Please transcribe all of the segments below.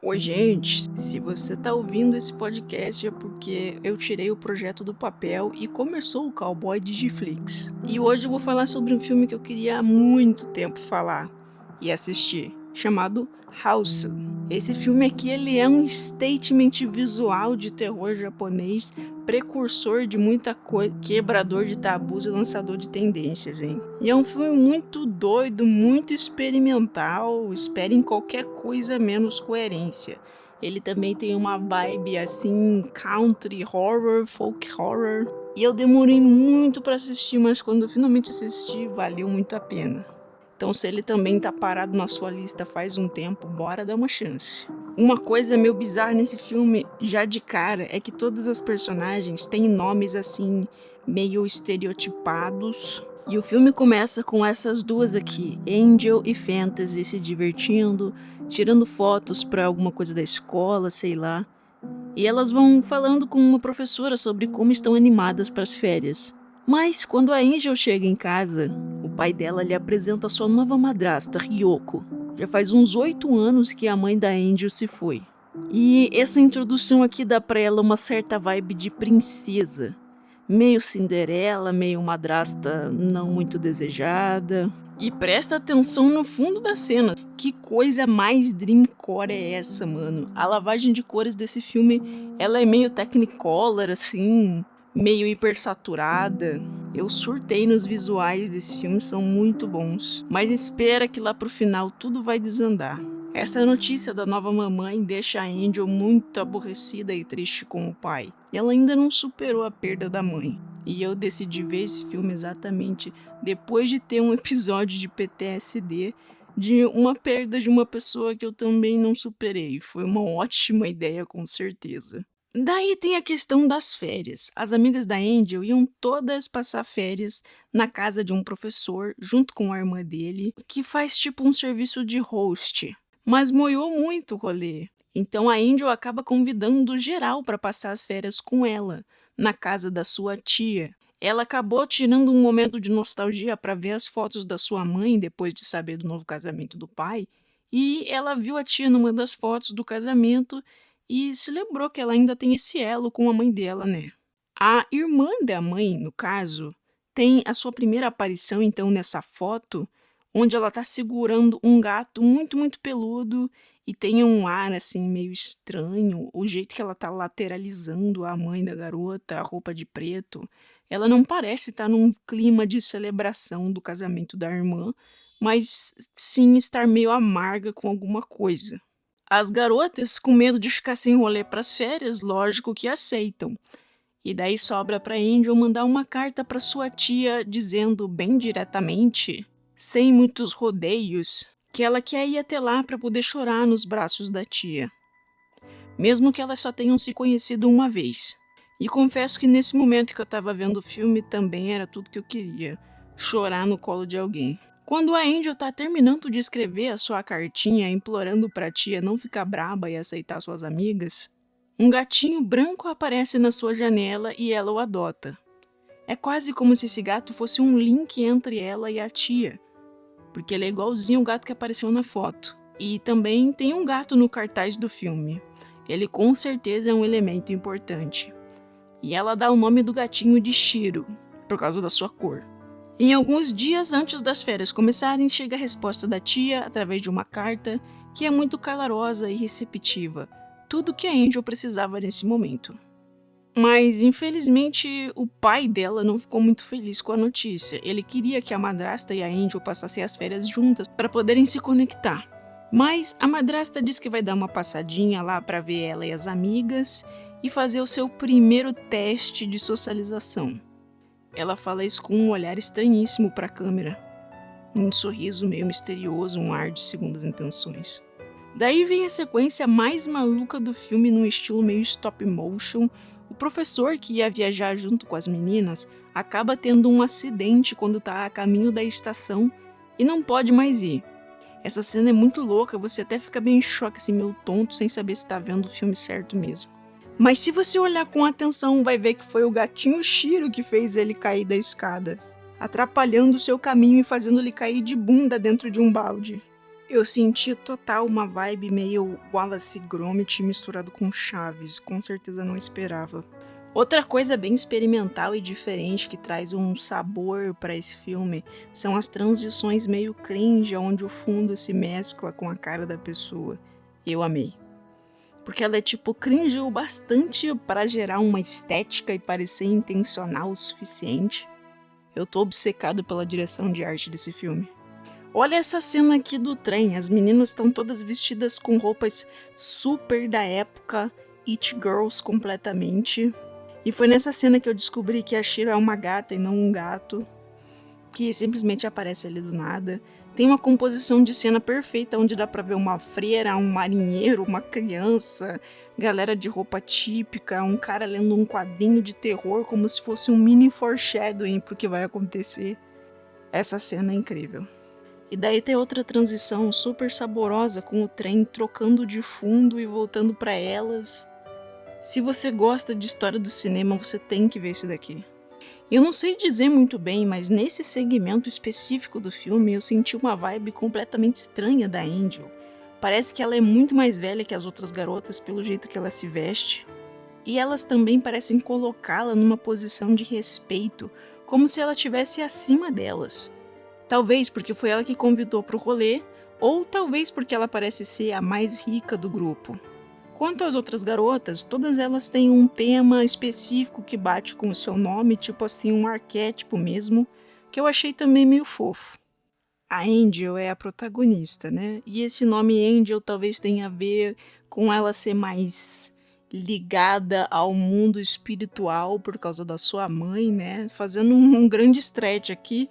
Oi, gente, se você tá ouvindo esse podcast é porque eu tirei o projeto do papel e começou o Cowboy Digiflix. E hoje eu vou falar sobre um filme que eu queria há muito tempo falar e assistir, chamado House. Esse filme aqui, ele é um statement visual de terror japonês, precursor de muita coisa, quebrador de tabus e lançador de tendências, hein? E é um filme muito doido, muito experimental, esperem qualquer coisa menos coerência. Ele também tem uma vibe assim, country horror, folk horror. E eu demorei muito pra assistir, mas quando eu finalmente assisti, valeu muito a pena. Então, se ele também tá parado na sua lista faz um tempo, bora dar uma chance. Uma coisa meio bizarra nesse filme, já de cara, é que todas as personagens têm nomes assim, meio estereotipados. E o filme começa com essas duas aqui, Angel e Fantasy, se divertindo, tirando fotos pra alguma coisa da escola, sei lá. E elas vão falando com uma professora sobre como estão animadas para as férias. Mas quando a Angel chega em casa, o pai dela lhe apresenta sua nova madrasta, Ryoko. Já faz uns 8 anos que a mãe da Angel se foi. E essa introdução aqui dá pra ela uma certa vibe de princesa. Meio Cinderela, meio madrasta não muito desejada. E presta atenção no fundo da cena. Que coisa mais dreamcore é essa, mano? A lavagem de cores desse filme, ela é meio technicolor, assim, meio hipersaturada. Eu surtei nos visuais desse filme, são muito bons. Mas espera que lá pro final tudo vai desandar. Essa notícia da nova mamãe deixa a Angel muito aborrecida e triste com o pai. Ela ainda não superou a perda da mãe. E eu decidi ver esse filme exatamente depois de ter um episódio de PTSD de uma perda de uma pessoa que eu também não superei. Foi uma ótima ideia, com certeza. Daí tem a questão das férias. As amigas da Angel iam todas passar férias na casa de um professor, junto com a irmã dele, que faz tipo um serviço de host. Mas moiou muito o rolê. Então a Angel acaba convidando geral para passar as férias com ela, na casa da sua tia. Ela acabou tirando um momento de nostalgia para ver as fotos da sua mãe depois de saber do novo casamento do pai, e ela viu a tia numa das fotos do casamento e se lembrou que ela ainda tem esse elo com a mãe dela, né? A irmã da mãe, no caso, tem a sua primeira aparição então nessa foto, onde ela tá segurando um gato muito, muito peludo e tem um ar assim meio estranho, o jeito que ela tá lateralizando a mãe da garota, a roupa de preto. Ela não parece estar num clima de celebração do casamento da irmã, mas sim estar meio amarga com alguma coisa. As garotas, com medo de ficar sem rolê pras férias, lógico que aceitam. E daí sobra pra Angel mandar uma carta pra sua tia dizendo bem diretamente, sem muitos rodeios, que ela quer ir até lá pra poder chorar nos braços da tia. Mesmo que elas só tenham se conhecido uma vez. E confesso que nesse momento que eu tava vendo o filme também era tudo que eu queria, chorar no colo de alguém. Quando a Angel tá terminando de escrever a sua cartinha implorando pra tia não ficar braba e aceitar suas amigas, um gatinho branco aparece na sua janela e ela o adota. É quase como se esse gato fosse um link entre ela e a tia, porque ele é igualzinho ao gato que apareceu na foto. E também tem um gato no cartaz do filme. Ele com certeza é um elemento importante. E ela dá o nome do gatinho de Shiro, por causa da sua cor. Em alguns dias antes das férias começarem, chega a resposta da tia através de uma carta que é muito calorosa e receptiva, tudo que a Angel precisava nesse momento. Mas, infelizmente, o pai dela não ficou muito feliz com a notícia. Ele queria que a madrasta e a Angel passassem as férias juntas para poderem se conectar. Mas a madrasta diz que vai dar uma passadinha lá para ver ela e as amigas e fazer o seu primeiro teste de socialização. Ela fala isso com um olhar estranhíssimo para a câmera, um sorriso meio misterioso, um ar de segundas intenções. Daí vem a sequência mais maluca do filme num estilo meio stop motion. O professor que ia viajar junto com as meninas acaba tendo um acidente quando tá a caminho da estação e não pode mais ir. Essa cena é muito louca, você até fica bem em choque, assim, meio tonto, sem saber se tá vendo o filme certo mesmo. Mas se você olhar com atenção, vai ver que foi o gatinho Shiro que fez ele cair da escada, atrapalhando o seu caminho e fazendo ele cair de bunda dentro de um balde. Eu senti total uma vibe meio Wallace e Gromit misturado com Chaves, com certeza não esperava. Outra coisa bem experimental e diferente que traz um sabor para esse filme são as transições meio cringe, onde o fundo se mescla com a cara da pessoa. Eu amei. Porque ela é tipo cringe o bastante para gerar uma estética e parecer intencional o suficiente. Eu tô obcecado pela direção de arte desse filme. Olha essa cena aqui do trem, as meninas estão todas vestidas com roupas super da época, it girls completamente. E foi nessa cena que eu descobri que a Shiro é uma gata e não um gato, que simplesmente aparece ali do nada. Tem uma composição de cena perfeita, onde dá pra ver uma freira, um marinheiro, uma criança, galera de roupa típica, um cara lendo um quadrinho de terror como se fosse um mini foreshadowing pro que vai acontecer. Essa cena é incrível. E daí tem outra transição super saborosa com o trem trocando de fundo e voltando pra elas. Se você gosta de história do cinema, você tem que ver isso daqui. Eu não sei dizer muito bem, mas nesse segmento específico do filme eu senti uma vibe completamente estranha da Angel. Parece que ela é muito mais velha que as outras garotas pelo jeito que ela se veste. E elas também parecem colocá-la numa posição de respeito, como se ela estivesse acima delas. Talvez porque foi ela que convidou pro rolê, ou talvez porque ela parece ser a mais rica do grupo. Quanto às outras garotas, todas elas têm um tema específico que bate com o seu nome, tipo assim, um arquétipo mesmo, que eu achei também meio fofo. A Angel é a protagonista, né? E esse nome Angel talvez tenha a ver com ela ser mais ligada ao mundo espiritual por causa da sua mãe, né? Fazendo um grande stretch aqui.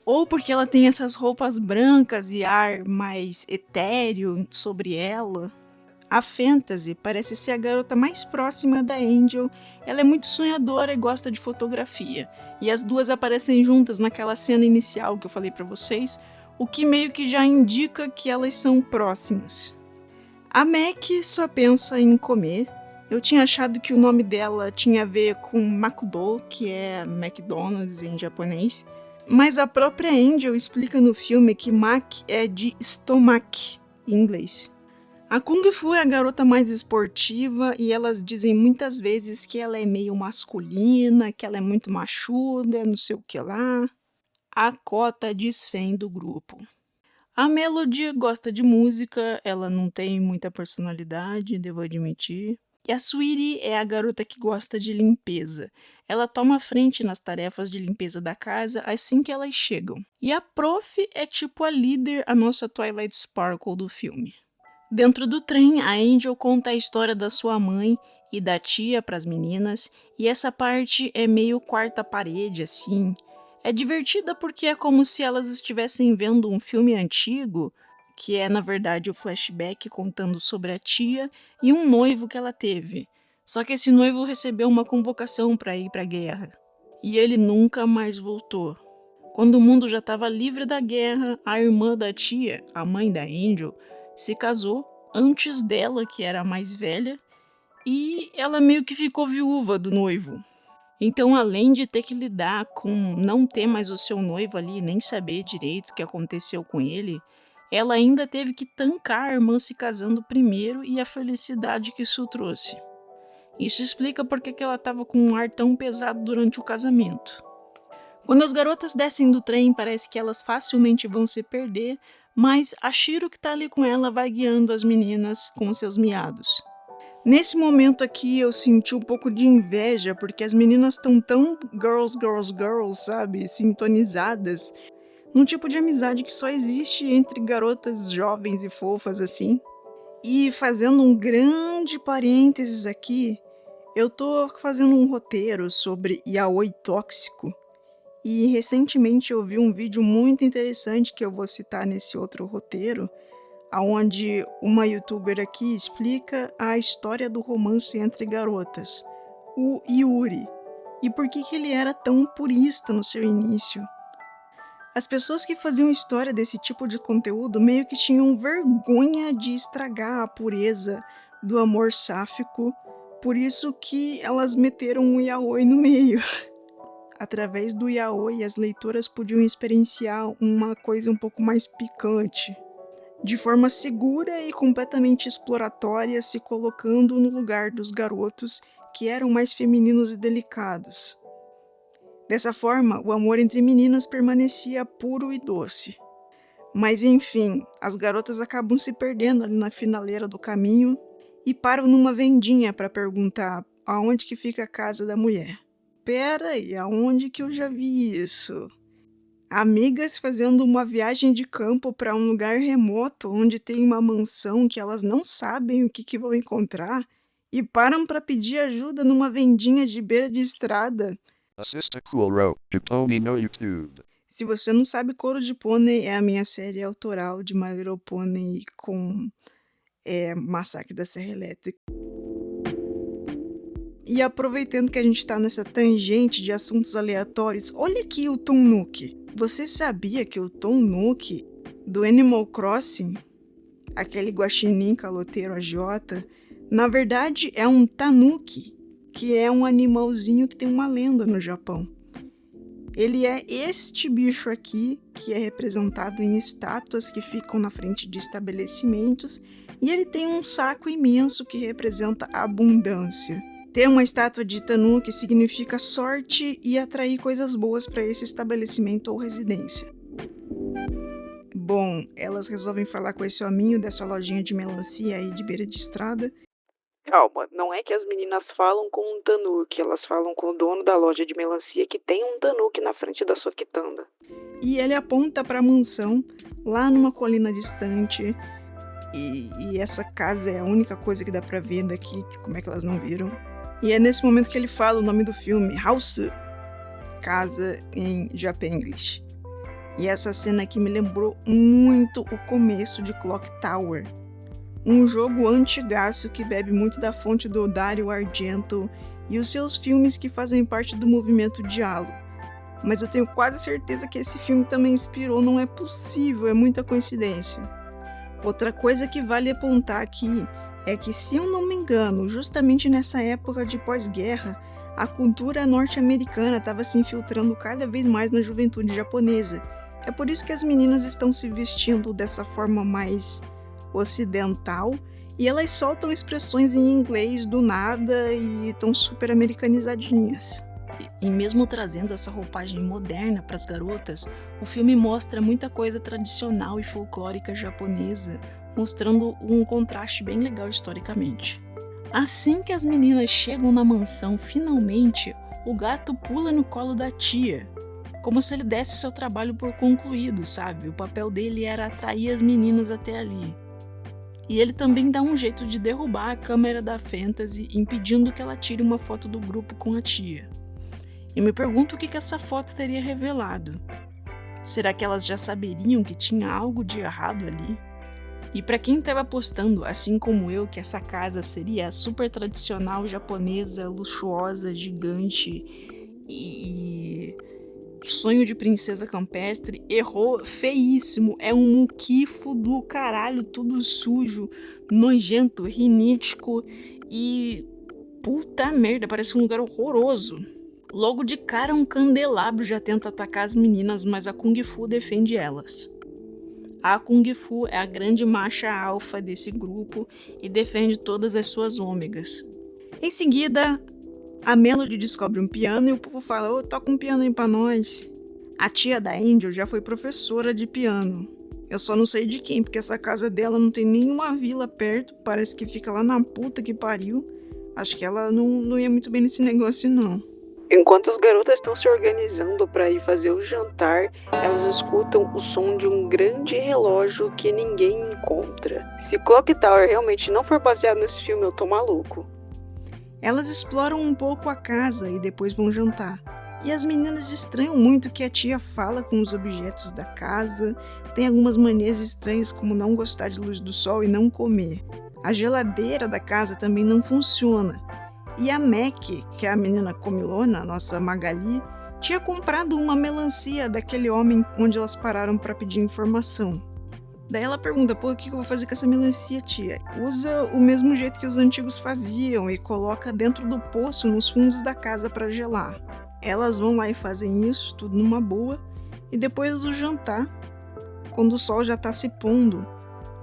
Ou porque ela tem essas roupas brancas e ar mais etéreo sobre ela. A Fantasy parece ser a garota mais próxima da Angel. Ela é muito sonhadora e gosta de fotografia. E as duas aparecem juntas naquela cena inicial que eu falei pra vocês, o que meio que já indica que elas são próximas. A Mac só pensa em comer. Eu tinha achado que o nome dela tinha a ver com Makudo, que é McDonald's em japonês. Mas a própria Angel explica no filme que Mac é de stomach em inglês. A Kung Fu é a garota mais esportiva e elas dizem muitas vezes que ela é meio masculina, que ela é muito machuda, não sei o que lá. A Kota desfém do grupo. A Melody gosta de música, ela não tem muita personalidade, devo admitir. E a Sweetie é a garota que gosta de limpeza. Ela toma frente nas tarefas de limpeza da casa assim que elas chegam. E a Prof é tipo a líder, a nossa Twilight Sparkle do filme. Dentro do trem, a Angel conta a história da sua mãe e da tia para as meninas, e essa parte é meio quarta parede, assim. É divertida porque é como se elas estivessem vendo um filme antigo, que é na verdade o flashback contando sobre a tia e um noivo que ela teve. Só que esse noivo recebeu uma convocação para ir para a guerra, e ele nunca mais voltou. Quando o mundo já estava livre da guerra, a irmã da tia, a mãe da Angel, se casou antes dela, que era a mais velha, e ela meio que ficou viúva do noivo. Então, além de ter que lidar com não ter mais o seu noivo ali, nem saber direito o que aconteceu com ele, ela ainda teve que tancar a irmã se casando primeiro e a felicidade que isso trouxe. Isso explica porque que ela estava com um ar tão pesado durante o casamento. Quando as garotas descem do trem, parece que elas facilmente vão se perder, mas a Shiro que tá ali com ela vai guiando as meninas com seus miados. Nesse momento aqui eu senti um pouco de inveja, porque as meninas estão tão girls, girls, girls, sabe? Sintonizadas. Num tipo de amizade que só existe entre garotas jovens e fofas assim. E fazendo um grande parênteses aqui, eu tô fazendo um roteiro sobre yaoi tóxico. E recentemente eu vi um vídeo muito interessante que eu vou citar nesse outro roteiro, onde uma youtuber aqui explica a história do romance entre garotas, o Yuri, e por que ele era tão purista no seu início. As pessoas que faziam história desse tipo de conteúdo meio que tinham vergonha de estragar a pureza do amor sáfico, por isso que elas meteram um yaoi no meio. Através do yaoi, as leitoras podiam experienciar uma coisa um pouco mais picante. de forma segura e completamente exploratória, se colocando no lugar dos garotos que eram mais femininos e delicados. Dessa forma, o amor entre meninas permanecia puro e doce. Mas enfim, as garotas acabam se perdendo ali na finaleira do caminho e param numa vendinha para perguntar aonde que fica a casa da mulher. Pera aí, aonde que eu já vi isso? Amigas fazendo uma viagem de campo para um lugar remoto onde tem uma mansão que elas não sabem o que vão encontrar e param para pedir ajuda numa vendinha de beira de estrada. Assista Cool de Pony no YouTube. Se você não sabe, Coro de Pônei é a minha série autoral de My Little Pony com Massacre da Serra Elétrica. E aproveitando que a gente tá nessa tangente de assuntos aleatórios, olha aqui o Tom Nook. Você sabia que o Tom Nook do Animal Crossing, aquele guaxinim caloteiro agiota, na verdade é um tanuki, que é um animalzinho que tem uma lenda no Japão. Ele é este bicho aqui, que é representado em estátuas que ficam na frente de estabelecimentos, e ele tem um saco imenso que representa abundância. Ter uma estátua de tanuki significa sorte e atrair coisas boas para esse estabelecimento ou residência. Bom, elas resolvem falar com esse hominho dessa lojinha de melancia aí de beira de estrada. Calma, não é que as meninas falam com um tanuki, elas falam com o dono da loja de melancia que tem um tanuki na frente da sua quitanda. E ele aponta para a mansão, lá numa colina distante, e essa casa é a única coisa que dá pra ver daqui, como é que elas não viram. E é nesse momento que ele fala o nome do filme, House, casa em Japanglish. E essa cena aqui me lembrou muito o começo de Clock Tower, um jogo antigaço que bebe muito da fonte do Dario Argento e os seus filmes que fazem parte do movimento Giallo. Mas eu tenho quase certeza que esse filme também inspirou, não é possível, é muita coincidência. Outra coisa que vale apontar aqui é que, se eu não me engano, justamente nessa época de pós-guerra, a cultura norte-americana estava se infiltrando cada vez mais na juventude japonesa. É por isso que as meninas estão se vestindo dessa forma mais ocidental e elas soltam expressões em inglês do nada e estão super americanizadinhas. E mesmo trazendo essa roupagem moderna para as garotas, o filme mostra muita coisa tradicional e folclórica japonesa, mostrando um contraste bem legal historicamente. Assim que as meninas chegam na mansão, finalmente, o gato pula no colo da tia, como se ele desse seu trabalho por concluído, sabe? O papel dele era atrair as meninas até ali. E ele também dá um jeito de derrubar a câmera da Fantasy, impedindo que ela tire uma foto do grupo com a tia. Eu me pergunto o que essa foto teria revelado. Será que elas já saberiam que tinha algo de errado ali? E para quem estava apostando, assim como eu, que essa casa seria super tradicional japonesa, luxuosa, gigante e sonho de princesa campestre, errou feíssimo. É um muquifo do caralho, tudo sujo, nojento, rinítico e puta merda, parece um lugar horroroso. Logo de cara, um candelabro já tenta atacar as meninas, mas a Kung Fu defende elas. A Kung Fu é a grande macha alfa desse grupo e defende todas as suas ômegas. Em seguida, a Melody descobre um piano e o povo fala: "Ô, toca um piano aí pra nós." A tia da Angel já foi professora de piano. Eu só não sei de quem, porque essa casa dela não tem nenhuma vila perto, parece que fica lá na puta que pariu. Acho que ela não ia muito bem nesse negócio, não. Enquanto as garotas estão se organizando para ir fazer o jantar, elas escutam o som de um grande relógio que ninguém encontra. Se Clock Tower realmente não for baseado nesse filme, eu tô maluco. Elas exploram um pouco a casa e depois vão jantar. E as meninas estranham muito que a tia fala com os objetos da casa, tem algumas manias estranhas como não gostar de luz do sol e não comer. A geladeira da casa também não funciona. E a Mac, que é a menina comilona, a nossa Magali, tinha comprado uma melancia daquele homem onde elas pararam para pedir informação. Daí ela pergunta: "Pô, o que eu vou fazer com essa melancia, tia?" Usa o mesmo jeito que os antigos faziam e coloca dentro do poço nos fundos da casa para gelar. Elas vão lá e fazem isso, tudo numa boa, e depois do jantar, quando o sol já tá se pondo,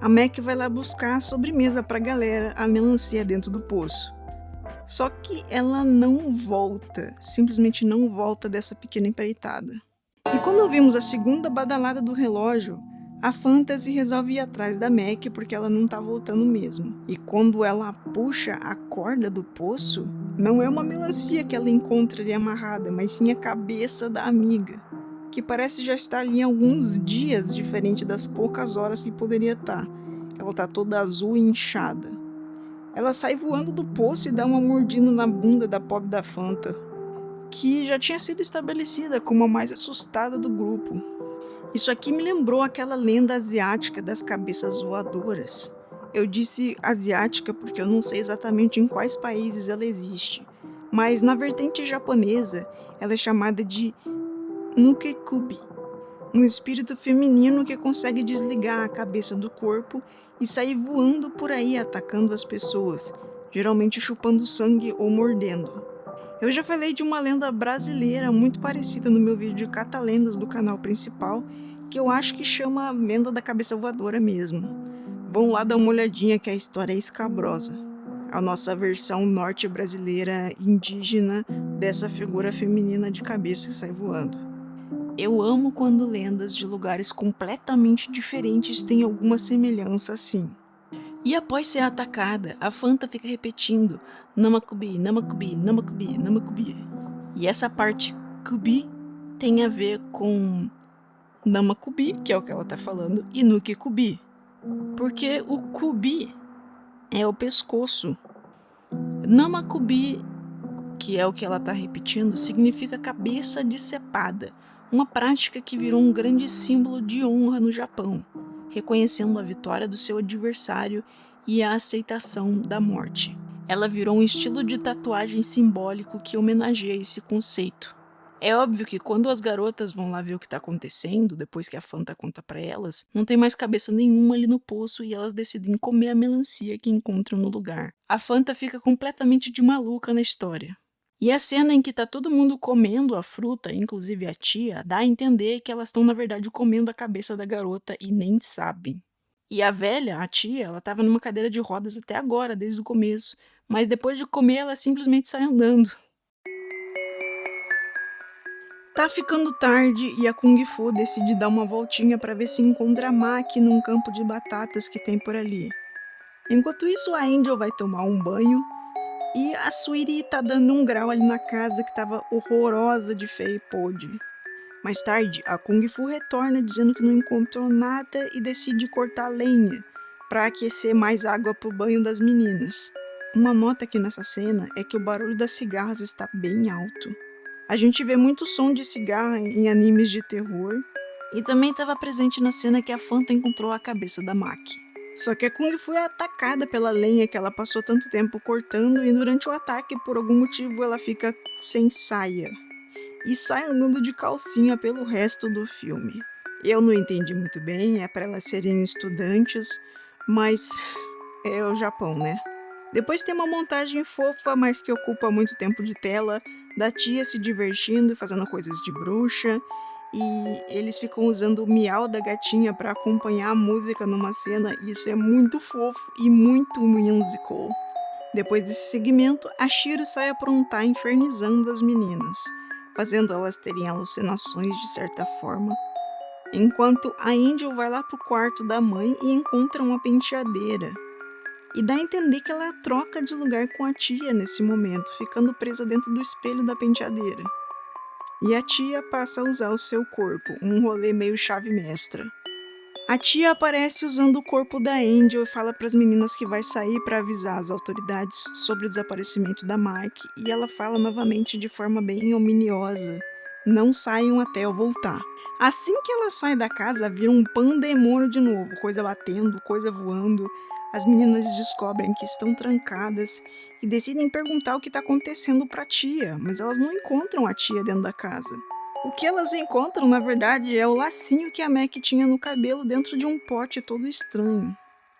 A Mac vai lá buscar a sobremesa pra galera, a melancia dentro do poço. Só que ela não volta, simplesmente não volta dessa pequena empreitada. E quando vimos a segunda badalada do relógio, a Fantasy resolve ir atrás da Mac porque ela não tá voltando mesmo. E quando ela puxa a corda do poço, não é uma melancia que ela encontra ali amarrada, mas sim a cabeça da amiga, que parece já estar ali há alguns dias, diferente das poucas horas que poderia estar. Ela tá toda azul e inchada. Ela sai voando do poço e dá uma mordida na bunda da pobre da Fanta, que já tinha sido estabelecida como a mais assustada do grupo. Isso aqui me lembrou aquela lenda asiática das cabeças voadoras. Eu disse asiática porque eu não sei exatamente em quais países ela existe, mas na vertente japonesa ela é chamada de Nukekubi, um espírito feminino que consegue desligar a cabeça do corpo e sair voando por aí atacando as pessoas, geralmente chupando sangue ou mordendo. Eu já falei de uma lenda brasileira muito parecida no meu vídeo de Catalendas do canal principal, que eu acho que chama Lenda da Cabeça Voadora mesmo. Vão lá dar uma olhadinha que a história é escabrosa. A nossa versão norte brasileira indígena dessa figura feminina de cabeça que sai voando. Eu amo quando lendas de lugares completamente diferentes têm alguma semelhança assim. E após ser atacada, a Fanta fica repetindo Namakubi, Namakubi, Namakubi, Namakubi. E essa parte Kubi tem a ver com Namakubi, que é o que ela tá falando, e Nukekubi. Porque o Kubi é o pescoço. Namakubi, que é o que ela tá repetindo, significa cabeça decepada, uma prática que virou um grande símbolo de honra no Japão, reconhecendo a vitória do seu adversário e a aceitação da morte. Ela virou um estilo de tatuagem simbólico que homenageia esse conceito. É óbvio que quando as garotas vão lá ver o que tá acontecendo, depois que a Fanta conta pra elas, não tem mais cabeça nenhuma ali no poço e elas decidem comer a melancia que encontram no lugar. A Fanta fica completamente de maluca na história. E a cena em que tá todo mundo comendo a fruta, inclusive a tia, dá a entender que elas estão na verdade comendo a cabeça da garota e nem sabem. E a velha, a tia, ela tava numa cadeira de rodas até agora, desde o começo, mas depois de comer ela simplesmente sai andando. Tá ficando tarde e a Kung Fu decide dar uma voltinha para ver se encontra a Maki num campo de batatas que tem por ali. Enquanto isso, a Angel vai tomar um banho e a Sweetie tá dando um grau ali na casa que tava horrorosa de feia e podre. Mais tarde, a Kung Fu retorna dizendo que não encontrou nada e decide cortar lenha para aquecer mais água pro banho das meninas. Uma nota aqui nessa cena é que o barulho das cigarras está bem alto. A gente vê muito som de cigarra em animes de terror e também estava presente na cena que a Fanta encontrou a cabeça da Maki. Só que a Kung Fu é atacada pela lenha que ela passou tanto tempo cortando e durante o ataque, por algum motivo, ela fica sem saia e sai andando de calcinha pelo resto do filme. Eu não entendi muito bem, é para elas serem estudantes, mas é o Japão, né? Depois tem uma montagem fofa, mas que ocupa muito tempo de tela, da tia se divertindo e fazendo coisas de bruxa, e eles ficam usando o miau da gatinha para acompanhar a música numa cena, e isso é muito fofo e muito musical. Depois desse segmento, a Shiro sai aprontar infernizando as meninas, fazendo elas terem alucinações de certa forma, enquanto a Angel vai lá pro quarto da mãe e encontra uma penteadeira. E dá a entender que ela troca de lugar com a tia nesse momento, ficando presa dentro do espelho da penteadeira. E a tia passa a usar o seu corpo, um rolê meio chave mestra. A tia aparece usando o corpo da Angel e fala para as meninas que vai sair para avisar as autoridades sobre o desaparecimento da Mike, e ela fala novamente de forma bem ominiosa: não saiam até eu voltar. Assim que ela sai da casa, vira um pandemônio de novo, coisa batendo, coisa voando. As meninas descobrem que estão trancadas e decidem perguntar o que está acontecendo para a tia, mas elas não encontram a tia dentro da casa. O que elas encontram, na verdade, é o lacinho que a Mac tinha no cabelo dentro de um pote todo estranho.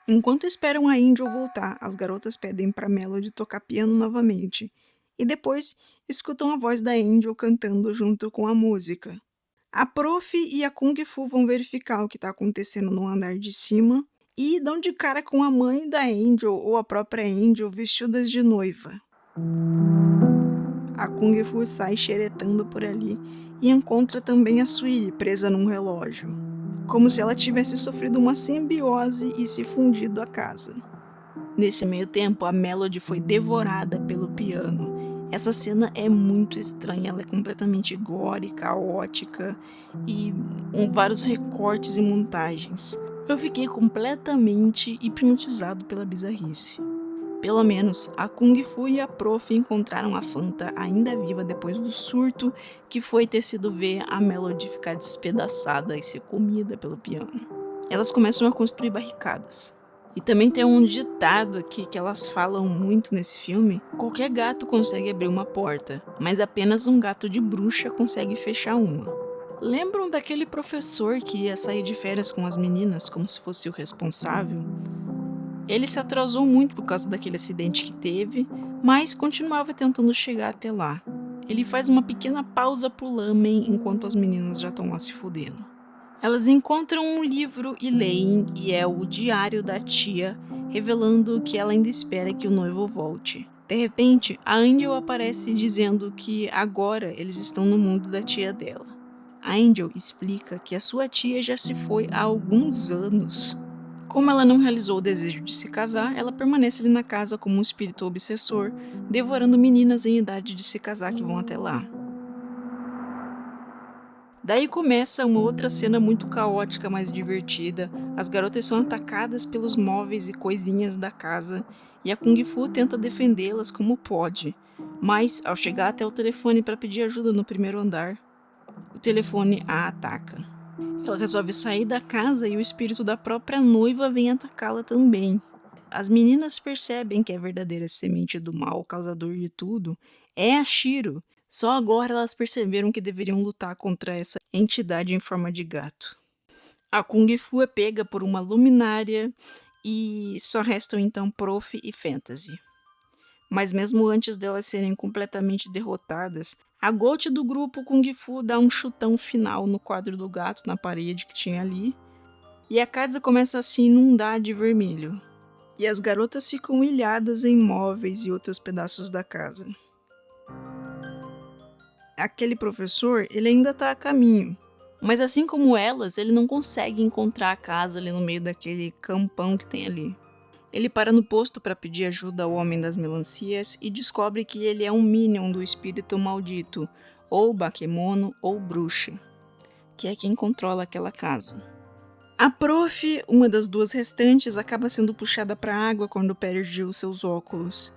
Enquanto esperam a Angel voltar, as garotas pedem para Melody tocar piano novamente, e depois escutam a voz da Angel cantando junto com a música. A Prof e a Kung Fu vão verificar o que está acontecendo no andar de cima, e dão de cara com a mãe da Angel, ou a própria Angel, vestidas de noiva. A Kung Fu sai xeretando por ali e encontra também a Sweetie presa num relógio, como se ela tivesse sofrido uma simbiose e se fundido à casa. Nesse meio tempo, a Melody foi devorada pelo piano. Essa cena é muito estranha, ela é completamente gore, caótica e vários recortes e montagens. Eu fiquei completamente hipnotizado pela bizarrice. Pelo menos, a Kung Fu e a Prof encontraram a Fanta ainda viva depois do surto que foi ter sido ver a Melody ficar despedaçada e ser comida pelo piano. Elas começam a construir barricadas. E também tem um ditado aqui que elas falam muito nesse filme: qualquer gato consegue abrir uma porta, mas apenas um gato de bruxa consegue fechar uma. Lembram daquele professor que ia sair de férias com as meninas como se fosse o responsável? Ele se atrasou muito por causa daquele acidente que teve, mas continuava tentando chegar até lá. Ele faz uma pequena pausa pro lamen enquanto as meninas já estão lá se fudendo. Elas encontram um livro e leem, e é o diário da tia, revelando que ela ainda espera que o noivo volte. De repente, a Angel aparece dizendo que agora eles estão no mundo da tia dela. A Angel explica que a sua tia já se foi há alguns anos. Como ela não realizou o desejo de se casar, ela permanece ali na casa como um espírito obsessor, devorando meninas em idade de se casar que vão até lá. Daí começa uma outra cena muito caótica, mas divertida. As garotas são atacadas pelos móveis e coisinhas da casa, e a Kung Fu tenta defendê-las como pode. Mas, ao chegar até o telefone para pedir ajuda no primeiro andar, o telefone a ataca. Ela resolve sair da casa e o espírito da própria noiva vem atacá-la também. As meninas percebem que a verdadeira semente do mal, causador de tudo, é a Shiro. Só agora elas perceberam que deveriam lutar contra essa entidade em forma de gato. A Kung Fu é pega por uma luminária e só restam então Prof e Fantasy. Mas mesmo antes delas serem completamente derrotadas, a Gold do grupo Kung Fu dá um chutão final no quadro do gato na parede que tinha ali, e a casa começa a se inundar de vermelho. E as garotas ficam ilhadas em móveis e outros pedaços da casa. Aquele professor, ele ainda tá a caminho. Mas assim como elas, ele não consegue encontrar a casa ali no meio daquele campão que tem ali. Ele para no posto para pedir ajuda ao Homem das Melancias e descobre que ele é um minion do espírito maldito, ou Bakemono ou bruxa, que é quem controla aquela casa. A Prof, uma das duas restantes, acaba sendo puxada para a água quando perde os seus óculos.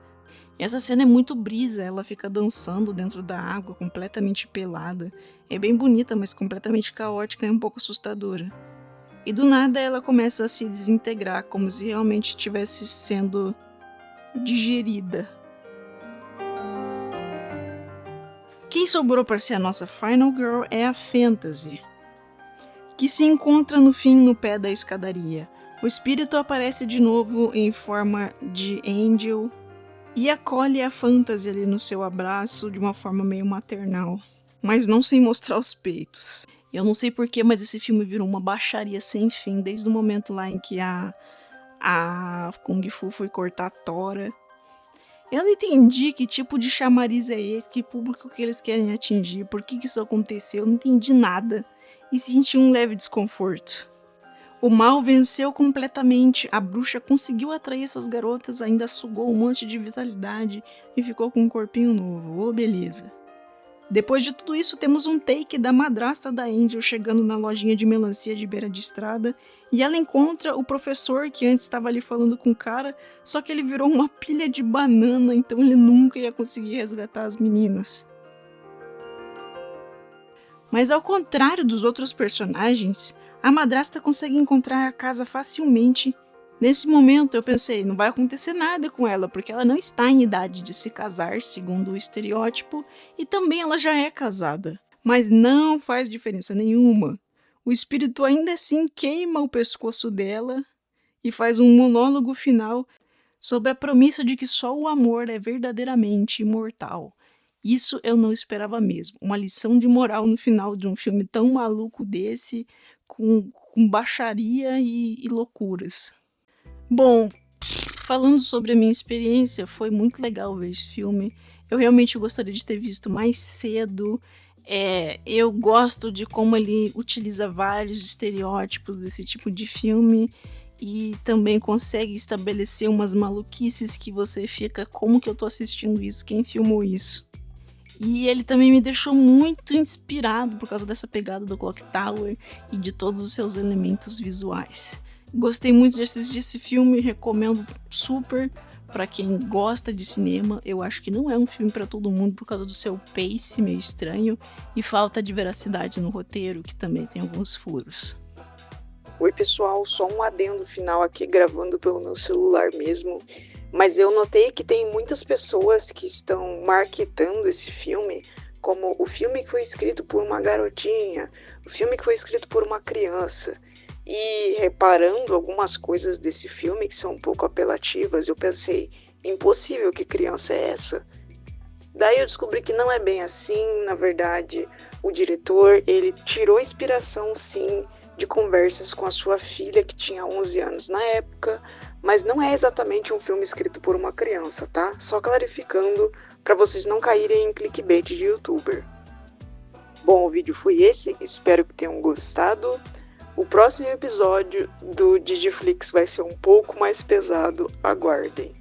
Essa cena é muito brisa, ela fica dançando dentro da água, completamente pelada. É bem bonita, mas completamente caótica e um pouco assustadora. E do nada ela começa a se desintegrar, como se realmente estivesse sendo digerida. Quem sobrou para ser a nossa Final Girl é a Fantasy, que se encontra no fim no pé da escadaria. O espírito aparece de novo em forma de Angel e acolhe a Fantasy ali no seu abraço de uma forma meio maternal, mas não sem mostrar os peitos. Eu não sei porquê, mas esse filme virou uma baixaria sem fim, desde o momento lá em que a Kung Fu foi cortar a tora. Eu não entendi que tipo de chamariz é esse, que público que eles querem atingir, por que isso aconteceu, eu não entendi nada e senti um leve desconforto. O mal venceu completamente, a bruxa conseguiu atrair essas garotas, ainda sugou um monte de vitalidade e ficou com um corpinho novo, oh beleza. Depois de tudo isso, temos um take da madrasta da Angel chegando na lojinha de melancia de beira de estrada e ela encontra o professor que antes estava ali falando com o cara, só que ele virou uma pilha de banana, então ele nunca ia conseguir resgatar as meninas. Mas ao contrário dos outros personagens, a madrasta consegue encontrar a casa facilmente. Nesse momento eu pensei, não vai acontecer nada com ela, porque ela não está em idade de se casar, segundo o estereótipo, e também ela já é casada. Mas não faz diferença nenhuma. O espírito ainda assim queima o pescoço dela e faz um monólogo final sobre a promessa de que só o amor é verdadeiramente imortal. Isso eu não esperava mesmo. Uma lição de moral no final de um filme tão maluco desse, com baixaria e loucuras. Bom, falando sobre a minha experiência, foi muito legal ver esse filme. Eu realmente gostaria de ter visto mais cedo. Eu gosto de como ele utiliza vários estereótipos desse tipo de filme e também consegue estabelecer umas maluquices que você fica, como que eu tô assistindo isso? Quem filmou isso? E ele também me deixou muito inspirado por causa dessa pegada do Clock Tower e de todos os seus elementos visuais. Gostei muito de assistir esse filme, recomendo super para quem gosta de cinema. Eu acho que não é um filme para todo mundo por causa do seu pace meio estranho e falta de veracidade no roteiro, que também tem alguns furos. Oi pessoal, só um adendo final aqui gravando pelo meu celular mesmo, mas eu notei que tem muitas pessoas que estão marketando esse filme como o filme que foi escrito por uma garotinha, o filme que foi escrito por uma criança. E reparando algumas coisas desse filme que são um pouco apelativas, eu pensei, impossível, que criança é essa? Daí eu descobri que não é bem assim, na verdade, o diretor, ele tirou inspiração sim de conversas com a sua filha, que tinha 11 anos na época, mas não é exatamente um filme escrito por uma criança, tá? Só clarificando para vocês não caírem em clickbait de youtuber. Bom, o vídeo foi esse, espero que tenham gostado. O próximo episódio do Digiflix vai ser um pouco mais pesado, aguardem.